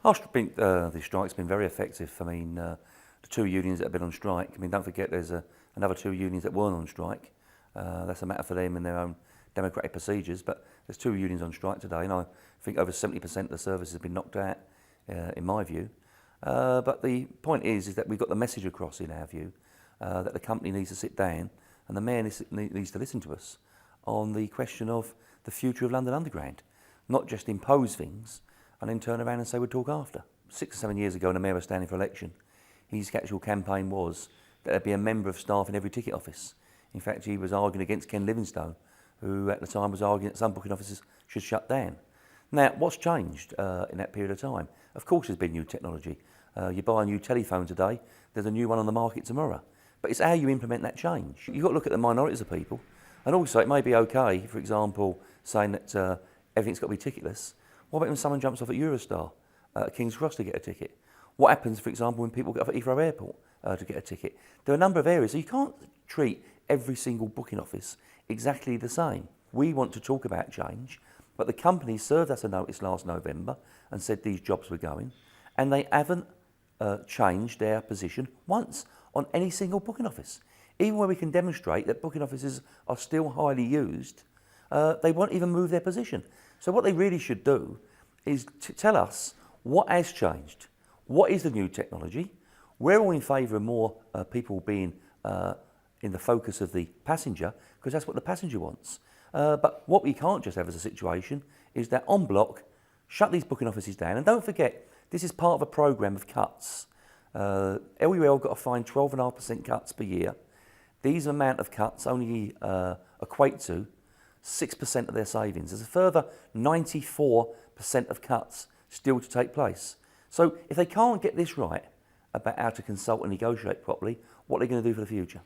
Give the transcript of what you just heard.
I think the strike's been very effective. I mean, the two unions that have been on strike, I mean, don't forget there's another two unions that weren't on strike. That's a matter for them and their own democratic procedures, but there's two unions on strike today, and I think over 70% of the service has been knocked out, in my view. But the point is that we've got the message across, in our view, that the company needs to sit down and the Mayor needs to listen to us on the question of the future of London Underground, not just impose things and then turn around and say we'll talk after. 6 or 7 years ago when the Mayor was standing for election, his actual campaign was that there'd be a member of staff in every ticket office. In fact, he was arguing against Ken Livingstone, who at the time was arguing that some booking offices should shut down. Now, what's changed in that period of time? Of course there's been new technology. You buy a new telephone today, there's a new one on the market tomorrow. But it's how you implement that change. You've got to look at the minorities of people. And also it may be okay, for example, saying that everything's got to be ticketless. What about when someone jumps off at Eurostar at King's Cross to get a ticket? What happens, for example, when people get off at Heathrow Airport to get a ticket? There are a number of areas. So you can't treat every single booking office exactly the same. We want to talk about change, but the company served us a notice last November and said these jobs were going, and they haven't changed their position once on any single booking office. Even where we can demonstrate that booking offices are still highly used, they won't even move their position. So what they really should do is tell us what has changed, what is the new technology. We're all in favour of more people being in the focus of the passenger, because that's what the passenger wants. But what we can't just have as a situation is that en bloc, shut these booking offices down. And don't forget, this is part of a programme of cuts. LUL got to find 12.5% cuts per year. These amount of cuts only equate to 6% of their savings. There's a further 94% of cuts still to take place. So if they can't get this right about how to consult and negotiate properly, what are they going to do for the future?